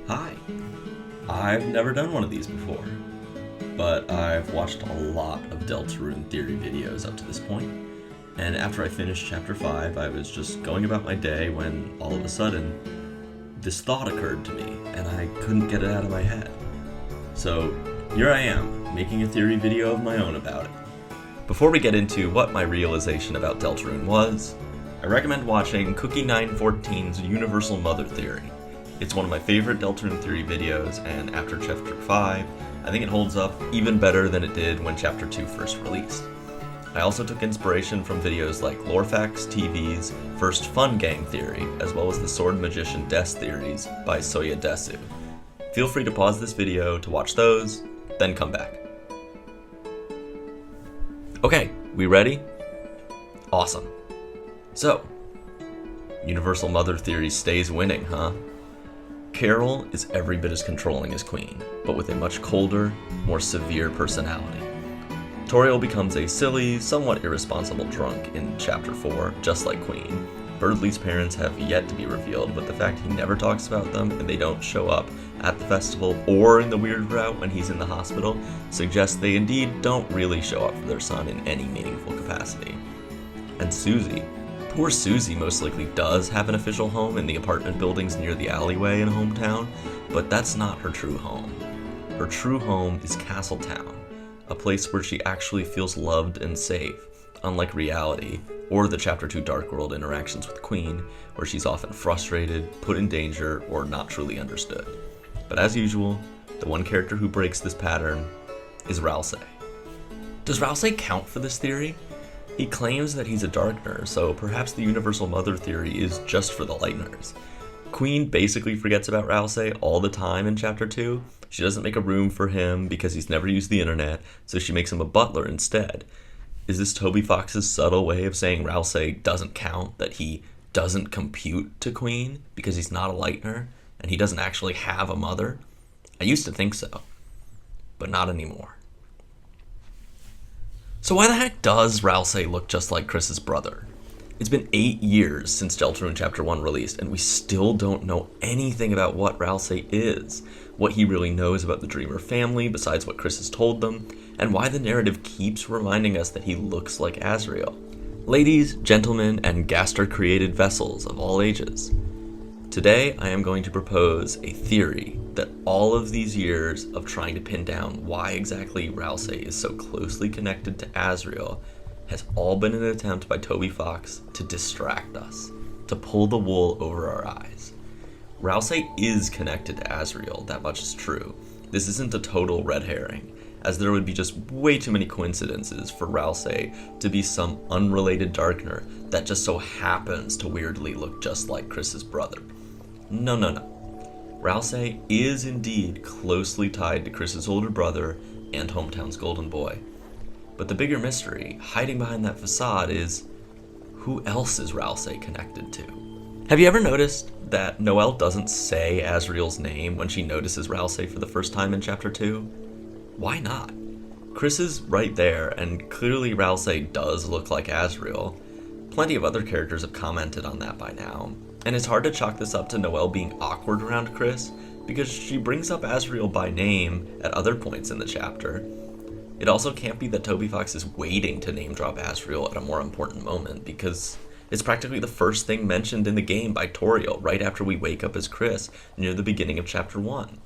Hi. I've never done one of these before, but I've watched a lot of Deltarune Theory videos up to this point, and after I finished Chapter 5, I was just going about my day when, all of a sudden, this thought occurred to me, and I couldn't get it out of my head. So, here I am, making a theory video of my own about it. Before we get into what my realization about Deltarune was, I recommend watching Cookie914's Universal Mother Theory. It's one of my favorite Deltarune Theory videos, and after Chapter 5, I think it holds up even better than it did when Chapter 2 first released. I also took inspiration from videos like Lorfax TV's First Fun Gang Theory, as well as the Sword Magician Des theories by Soya Desu. Feel free to pause this video to watch those, then come back. Okay, we ready? Awesome. So, Universal Mother Theory stays winning, huh? Carol is every bit as controlling as Queen, but with a much colder, more severe personality. Toriel becomes a silly, somewhat irresponsible drunk in Chapter 4, just like Queen. Berdly's parents have yet to be revealed, but the fact he never talks about them and they don't show up at the festival or in the weird route when he's in the hospital suggests they indeed don't really show up for their son in any meaningful capacity. And Susie. Poor Susie most likely does have an official home in the apartment buildings near the alleyway in Hometown, but that's not her true home. Her true home is Castletown, a place where she actually feels loved and safe, unlike reality, or the Chapter 2 Dark World interactions with Queen, where she's often frustrated, put in danger, or not truly understood. But as usual, the one character who breaks this pattern is Ralsei. Does Ralsei count for this theory? He claims that he's a Darkner, so perhaps the Universal Mother Theory is just for the Lightners. Queen basically forgets about Ralsei all the time in Chapter 2. She doesn't make a room for him because he's never used the internet, so she makes him a butler instead. Is this Toby Fox's subtle way of saying Ralsei doesn't count, that he doesn't compute to Queen because he's not a Lightner, and he doesn't actually have a mother? I used to think so, but not anymore. So why the heck does Ralsei look just like Chris's brother? It's been 8 years since Deltarune Chapter 1 released, and we still don't know anything about what Ralsei is, what he really knows about the Dreamer family besides what Chris has told them, and why the narrative keeps reminding us that he looks like Asriel. Ladies, gentlemen, and gaster-created vessels of all ages. Today, I am going to propose a theory that all of these years of trying to pin down why exactly Ralsei is so closely connected to Asriel has all been an attempt by Toby Fox to distract us, to pull the wool over our eyes. Ralsei is connected to Asriel, that much is true. This isn't a total red herring, as there would be just way too many coincidences for Ralsei to be some unrelated Darkner that just so happens to weirdly look just like Chris's brother. No. Ralsei is indeed closely tied to Chris's older brother and Hometown's golden boy. But the bigger mystery, hiding behind that facade, is who else is Ralsei connected to? Have you ever noticed that Noelle doesn't say Asriel's name when she notices Ralsei for the first time in Chapter 2? Why not? Chris is right there, and clearly Ralsei does look like Asriel. Plenty of other characters have commented on that by now, and it's hard to chalk this up to Noelle being awkward around Chris, because she brings up Asriel by name at other points in the chapter. It also can't be that Toby Fox is waiting to name drop Asriel at a more important moment, because it's practically the first thing mentioned in the game by Toriel right after we wake up as Chris near the beginning of Chapter 1.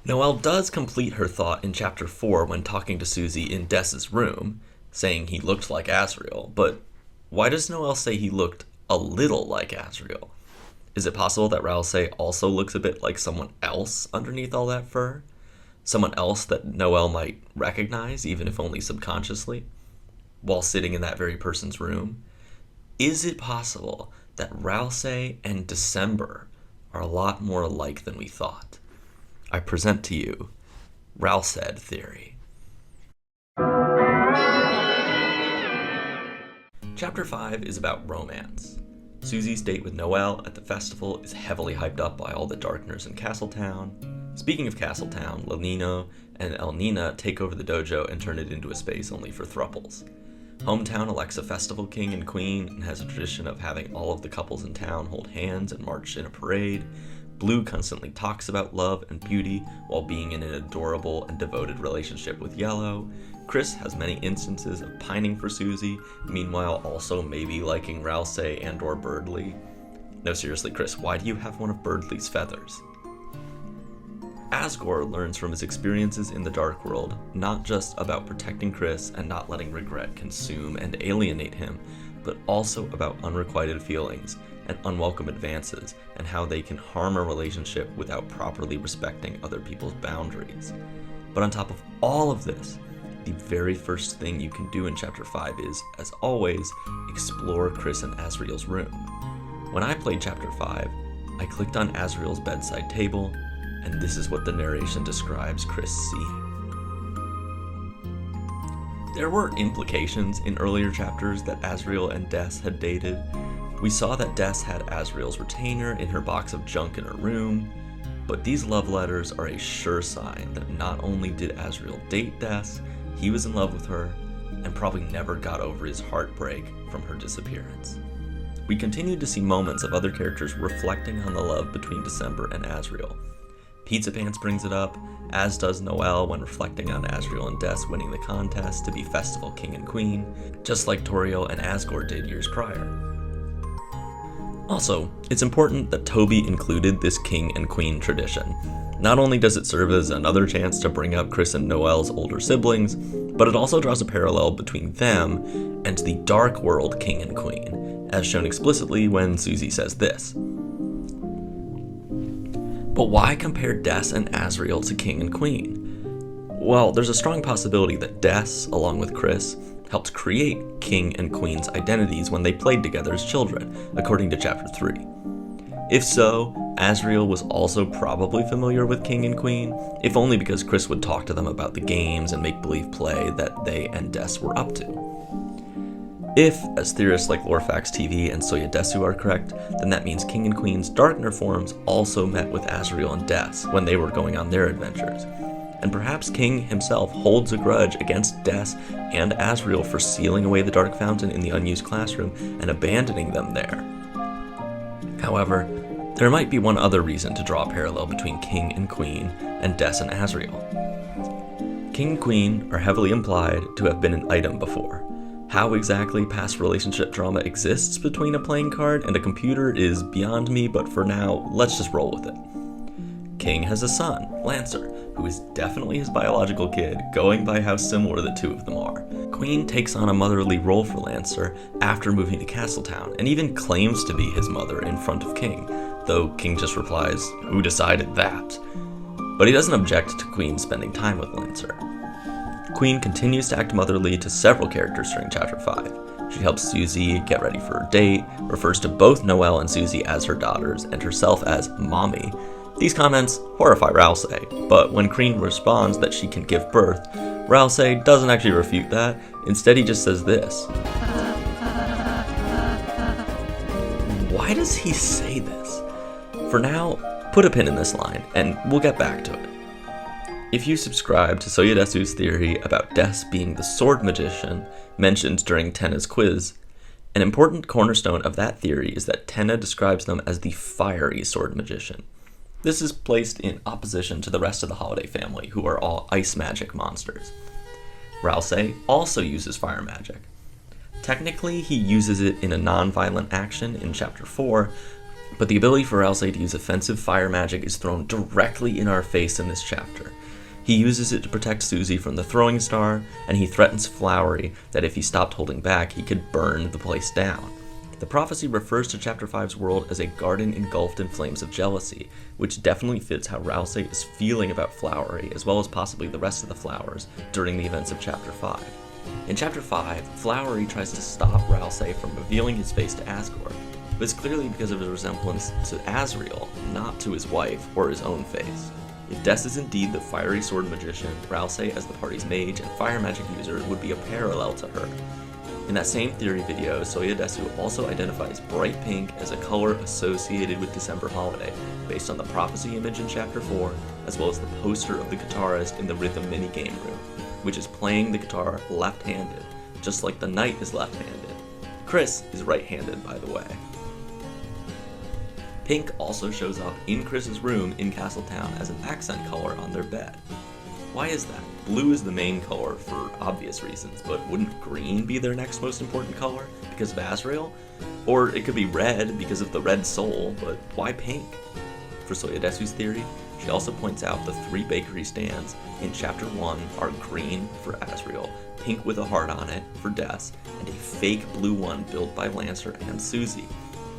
Noelle does complete her thought in Chapter 4 when talking to Susie in Des's room, saying he looked like Asriel, but why does Noelle say he looked a little like Asriel? Is it possible that Ralsei also looks a bit like someone else underneath all that fur? Someone else that Noelle might recognize, even if only subconsciously, while sitting in that very person's room? Is it possible that Ralsei and December are a lot more alike than we thought? I present to you Ralssed Theory. Chapter 5 is about romance. Susie's date with Noelle at the festival is heavily hyped up by all the Darkners in Castletown. Speaking of Castletown, Lenino and Elnina take over the dojo and turn it into a space only for thruples. Hometown elects a festival king and queen and has a tradition of having all of the couples in town hold hands and march in a parade, Blue constantly talks about love and beauty while being in an adorable and devoted relationship with Yellow. Chris has many instances of pining for Susie, meanwhile also maybe liking Ralsei and or Birdley. No, seriously, Chris, why do you have one of Birdley's feathers? Asgore learns from his experiences in the Dark World, not just about protecting Chris and not letting regret consume and alienate him, but also about unrequited feelings and unwelcome advances and how they can harm a relationship without properly respecting other people's boundaries. But on top of all of this, the very first thing you can do in Chapter 5 is, as always, explore Chris and Asriel's room. When I played Chapter 5, I clicked on Asriel's bedside table, and this is what the narration describes Chris seeing. There were implications in earlier chapters that Asriel and Des had dated. We saw that Des had Asriel's retainer in her box of junk in her room, but these love letters are a sure sign that not only did Asriel date Des, he was in love with her, and probably never got over his heartbreak from her disappearance. We continued to see moments of other characters reflecting on the love between December and Asriel. Pizza Pants brings it up, as does Noelle when reflecting on Asriel and Des winning the contest to be Festival King and Queen, just like Toriel and Asgore did years prior. Also, it's important that Toby included this King and Queen tradition. Not only does it serve as another chance to bring up Chris and Noelle's older siblings, but it also draws a parallel between them and the Dark World King and Queen, as shown explicitly when Susie says this. But why compare Des and Asriel to King and Queen? Well, there's a strong possibility that Des, along with Chris, helped create King and Queen's identities when they played together as children, according to Chapter 3. If so, Asriel was also probably familiar with King and Queen, if only because Chris would talk to them about the games and make-believe play that they and Des were up to. If, as theorists like Lorfax TV and Soya Desu are correct, then that means King and Queen's Darkner forms also met with Asriel and Des when they were going on their adventures. And perhaps King himself holds a grudge against Des and Asriel for sealing away the Dark Fountain in the unused classroom and abandoning them there. However, there might be one other reason to draw a parallel between King and Queen and Des and Asriel. King and Queen are heavily implied to have been an item before. How exactly past relationship drama exists between a playing card and a computer is beyond me, but for now, let's just roll with it. King has a son, Lancer, who is definitely his biological kid, going by how similar the two of them are. Queen takes on a motherly role for Lancer after moving to Castletown, and even claims to be his mother in front of King, though King just replies, "Who decided that?" But he doesn't object to Queen spending time with Lancer. Queen continues to act motherly to several characters during Chapter 5. She helps Susie get ready for her date, refers to both Noelle and Susie as her daughters, and herself as Mommy. These comments horrify Ralsei, but when Queen responds that she can give birth, Ralsei doesn't actually refute that. Instead, he just says this. Why does he say this? For now, put a pin in this line, and we'll get back to it. If you subscribe to Soya Desu's theory about Des being the sword magician mentioned during Tenna's quiz, an important cornerstone of that theory is that Tenna describes them as the fiery sword magician. This is placed in opposition to the rest of the Holiday family, who are all ice magic monsters. Ralsei also uses fire magic. Technically, he uses it in a non-violent action in Chapter 4, but the ability for Ralsei to use offensive fire magic is thrown directly in our face in this chapter. He uses it to protect Susie from the throwing star, and he threatens Flowery that if he stopped holding back, he could burn the place down. The prophecy refers to Chapter 5's world as a garden engulfed in flames of jealousy, which definitely fits how Ralsei is feeling about Flowery, as well as possibly the rest of the flowers, during the events of Chapter 5. In Chapter 5, Flowery tries to stop Ralsei from revealing his face to Asgore, but it's clearly because of his resemblance to Asriel, not to his wife or his own face. If Des is indeed the fiery sword magician, Ralsei as the party's mage and fire magic user would be a parallel to her. In that same theory video, Soya Desu also identifies bright pink as a color associated with December holiday, based on the prophecy image in Chapter 4, as well as the poster of the guitarist in the rhythm minigame room, which is playing the guitar left-handed, just like the knight is left-handed. Chris is right-handed, by the way. Pink also shows up in Chris's room in Castletown as an accent color on their bed. Why is that? Blue is the main color for obvious reasons, but wouldn't green be their next most important color because of Asriel? Or it could be red because of the red soul, but why pink? For Soyadesu's theory, she also points out the 3 bakery stands in Chapter 1 are green for Asriel, pink with a heart on it for Des, and a fake blue one built by Lancer and Susie.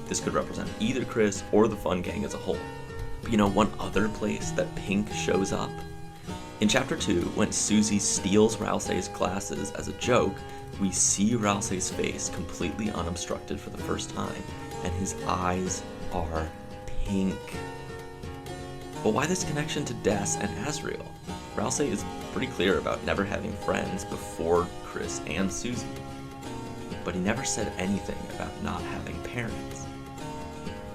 This could represent either Chris or the Fun Gang as a whole. But you know one other place that pink shows up? In Chapter 2, when Susie steals Ralsei's glasses as a joke, we see Ralsei's face completely unobstructed for the first time, and his eyes are pink. But why this connection to Des and Asriel? Ralsei is pretty clear about never having friends before Chris and Susie. But he never said anything about not having parents.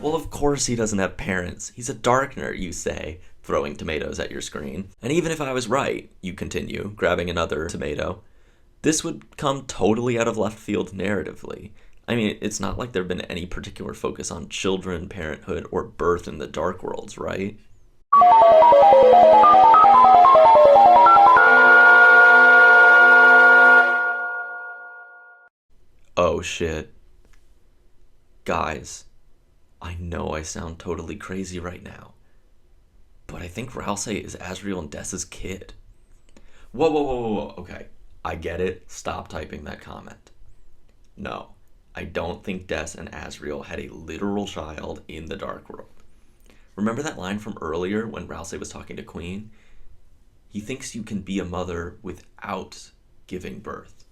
Well, of course he doesn't have parents. He's a Darkner, you say, throwing tomatoes at your screen. And even if I was right, you continue, grabbing another tomato, this would come totally out of left field narratively. I mean, it's not like there'd been any particular focus on children, parenthood, or birth in the Dark Worlds, right? Oh shit. Guys, I know I sound totally crazy right now, but I think Ralsei is Asriel and Des's kid. Whoa, okay. I get it. Stop typing that comment. No, I don't think Des and Asriel had a literal child in the Dark World. Remember that line from earlier when Ralsei was talking to Queen? He thinks you can be a mother without giving birth.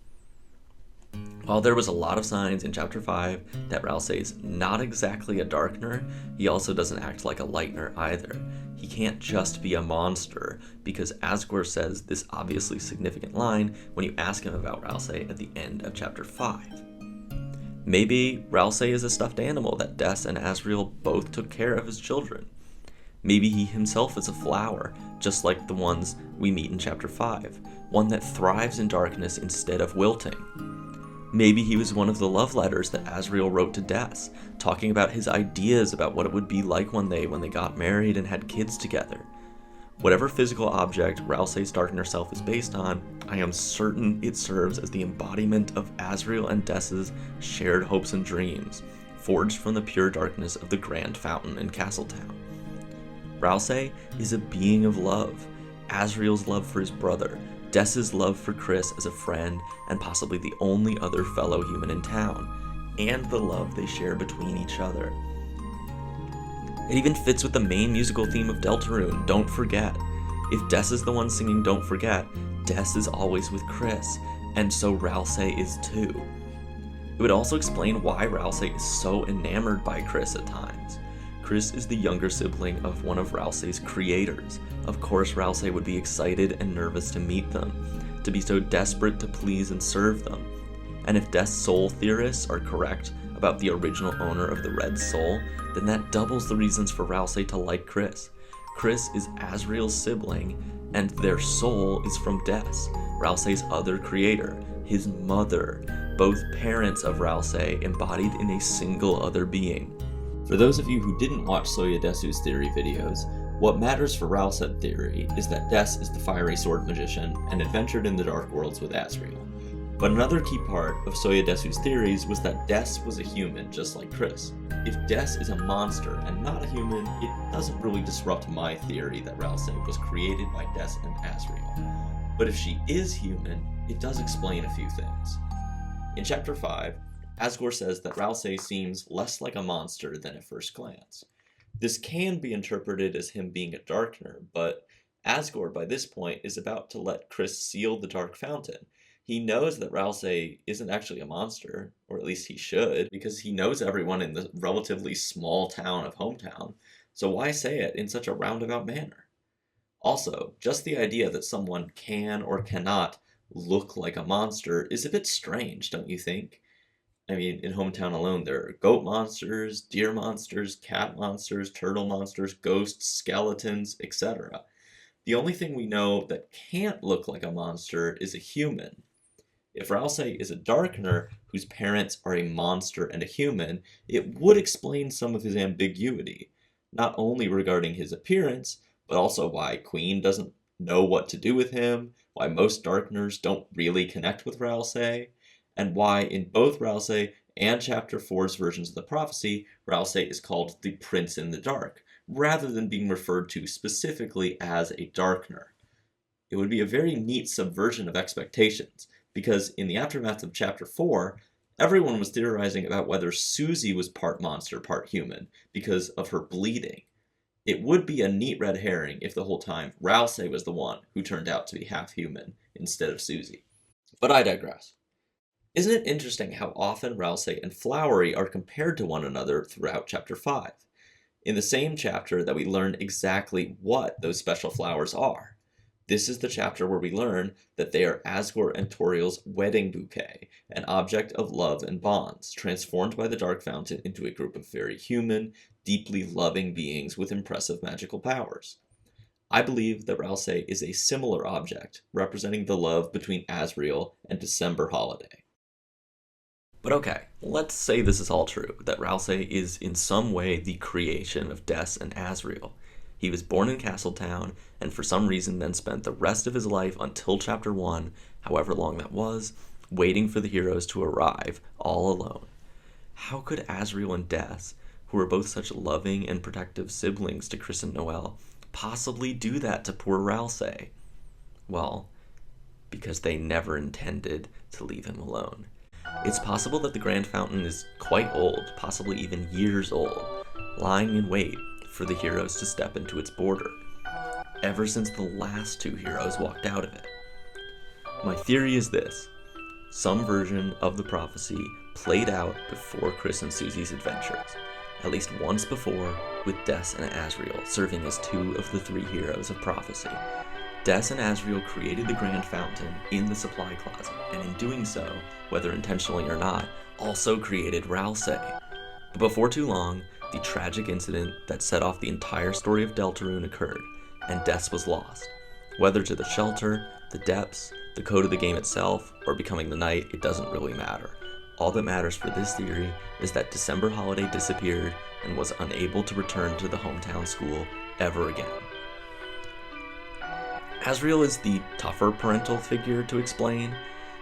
While there was a lot of signs in Chapter 5 that Ralsei's not exactly a Darkner, he also doesn't act like a Lightner either. He can't just be a monster, because Asgore says this obviously significant line when you ask him about Ralsei at the end of Chapter 5. Maybe Ralsei is a stuffed animal that Des and Asriel both took care of as children. Maybe he himself is a flower, just like the ones we meet in Chapter 5, one that thrives in darkness instead of wilting. Maybe he was one of the love letters that Asriel wrote to Des, talking about his ideas about what it would be like one day when they got married and had kids together. Whatever physical object Ralsei's Darkner self is based on, I am certain it serves as the embodiment of Asriel and Des's shared hopes and dreams, forged from the pure darkness of the Grand Fountain in Castletown. Ralsei is a being of love, Asriel's love for his brother, Des's love for Chris as a friend and possibly the only other fellow human in town, and the love they share between each other. It even fits with the main musical theme of Deltarune, Don't Forget. If Des is the one singing Don't Forget, Des is always with Chris, and so Ralsei is too. It would also explain why Ralsei is so enamored by Chris at times. Chris is the younger sibling of one of Ralsei's creators. Of course, Ralsei would be excited and nervous to meet them, to be so desperate to please and serve them. And if Des soul theorists are correct about the original owner of the Red Soul, then that doubles the reasons for Ralsei to like Chris. Chris is Asriel's sibling, and their soul is from Des, Ralsei's other creator, his mother, both parents of Ralsei embodied in a single other being. For those of you who didn't watch Soyadesu's theory videos, what matters for Ralsed Theory is that Des is the fiery sword magician and adventured in the Dark Worlds with Asriel. But another key part of Soyadesu's theories was that Des was a human just like Chris. If Des is a monster and not a human, it doesn't really disrupt my theory that Ralsei was created by Des and Asriel. But if she is human, it does explain a few things. In Chapter 5, Asgore says that Ralsei seems less like a monster than at first glance. This can be interpreted as him being a Darkner, but Asgore by this point is about to let Chris seal the Dark Fountain. He knows that Ralsei isn't actually a monster, or at least he should, because he knows everyone in the relatively small town of Hometown, so why say it in such a roundabout manner? Also, just the idea that someone can or cannot look like a monster is a bit strange, don't you think? I mean, in Hometown alone, there are goat monsters, deer monsters, cat monsters, turtle monsters, ghosts, skeletons, etc. The only thing we know that can't look like a monster is a human. If Ralsei is a Darkener whose parents are a monster and a human, it would explain some of his ambiguity, not only regarding his appearance, but also why Queen doesn't know what to do with him, why most Darkeners don't really connect with Ralsei, and why in both Ralsei and Chapter 4's versions of the prophecy, Ralsei is called the Prince in the Dark, rather than being referred to specifically as a Darkener. It would be a very neat subversion of expectations, because in the aftermath of Chapter 4, everyone was theorizing about whether Susie was part monster, part human, because of her bleeding. It would be a neat red herring if the whole time Ralsei was the one who turned out to be half human instead of Susie. But I digress. Isn't it interesting how often Ralsei and Flowery are compared to one another throughout Chapter 5? In the same chapter that we learn exactly what those special flowers are. This is the chapter where we learn that they are Asgore and Toriel's wedding bouquet, an object of love and bonds, transformed by the Dark Fountain into a group of very human, deeply loving beings with impressive magical powers. I believe that Ralsei is a similar object, representing the love between Asriel and December Holiday. But okay, let's say this is all true, that Ralsei is in some way the creation of Des and Asriel. He was born in Castletown, and for some reason then spent the rest of his life until Chapter 1, however long that was, waiting for the heroes to arrive, all alone. How could Asriel and Des, who were both such loving and protective siblings to Chris and Noelle, possibly do that to poor Ralsei? Well, because they never intended to leave him alone. It's possible that the Grand Fountain is quite old, possibly even years old, lying in wait for the heroes to step into its border, ever since the last two heroes walked out of it. My theory is this: some version of the prophecy played out before Chris and Susie's adventures, at least once before, with Des and Asriel serving as two of the three heroes of prophecy. Des and Asriel created the Grand Fountain in the supply closet, and in doing so, whether intentionally or not, also created Ralsei. But before too long, the tragic incident that set off the entire story of Deltarune occurred, and Des was lost. Whether to the shelter, the depths, the code of the game itself, or becoming the knight, it doesn't really matter. All that matters for this theory is that December Holiday disappeared and was unable to return to the hometown school ever again. Asriel is the tougher parental figure to explain.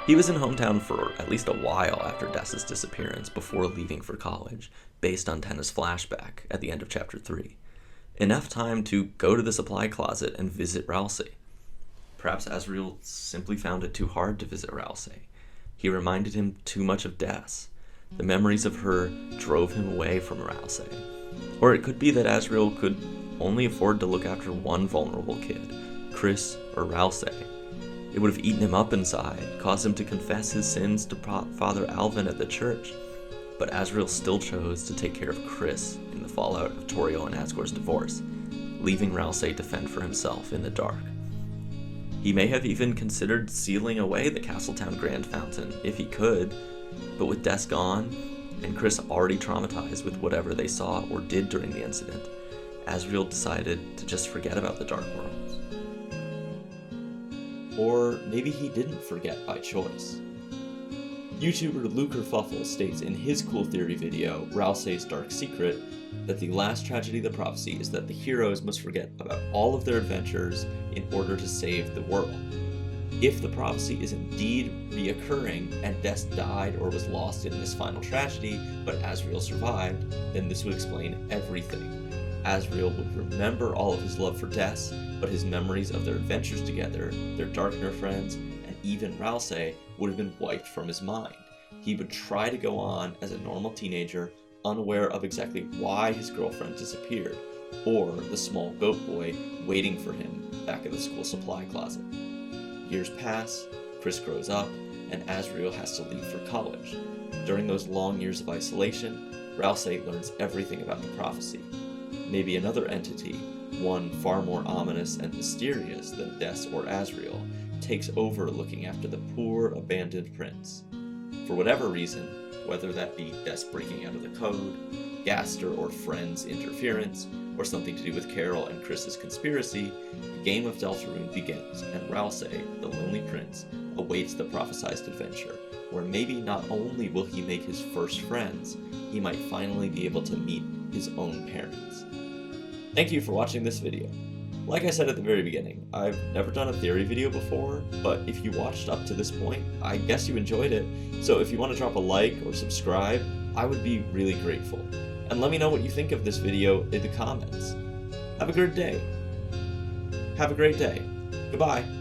He was in hometown for at least a while after Des's disappearance before leaving for college, based on Tenna's flashback at the end of Chapter 3. Enough time to go to the supply closet and visit Ralsei. Perhaps Asriel simply found it too hard to visit Ralsei. He reminded him too much of Des. The memories of her drove him away from Ralsei. Or it could be that Asriel could only afford to look after one vulnerable kid, Chris or Ralsei. It would have eaten him up inside, caused him to confess his sins to Father Alvin at the church. But Asriel still chose to take care of Chris in the fallout of Toriel and Asgore's divorce, leaving Ralsei to fend for himself in the dark. He may have even considered sealing away the Castletown Grand Fountain if he could, but with Des gone, and Chris already traumatized with whatever they saw or did during the incident, Asriel decided to just forget about the Dark Worlds. Or maybe he didn't forget by choice. YouTuber Lukerfuffle states in his Cool Theory video, Ralsei's Dark Secret, that the last tragedy of the prophecy is that the heroes must forget about all of their adventures in order to save the world. If the prophecy is indeed reoccurring and Des died or was lost in this final tragedy, but Asriel survived, then this would explain everything. Asriel would remember all of his love for Des, but his memories of their adventures together, their Darkener friends, and even Ralsei would have been wiped from his mind. He would try to go on as a normal teenager, unaware of exactly why his girlfriend disappeared, or the small goat boy waiting for him back at the school supply closet. Years pass, Chris grows up, and Asriel has to leave for college. During those long years of isolation, Ralsei learns everything about the prophecy. Maybe another entity, one far more ominous and mysterious than Des or Asriel, takes over looking after the poor, abandoned prince. For whatever reason, whether that be Des breaking out of the code, Gaster or friends' interference, or something to do with Carol and Chris's conspiracy. The game of Deltarune begins, and Ralsei, the Lonely Prince, awaits the prophesized adventure, where maybe not only will he make his first friends, he might finally be able to meet his own parents. Thank you for watching this video. Like I said at the very beginning, I've never done a theory video before, but if you watched up to this point, I guess you enjoyed it. So if you want to drop a like or subscribe, I would be really grateful. And let me know what you think of this video in the comments. Have a great day. Goodbye.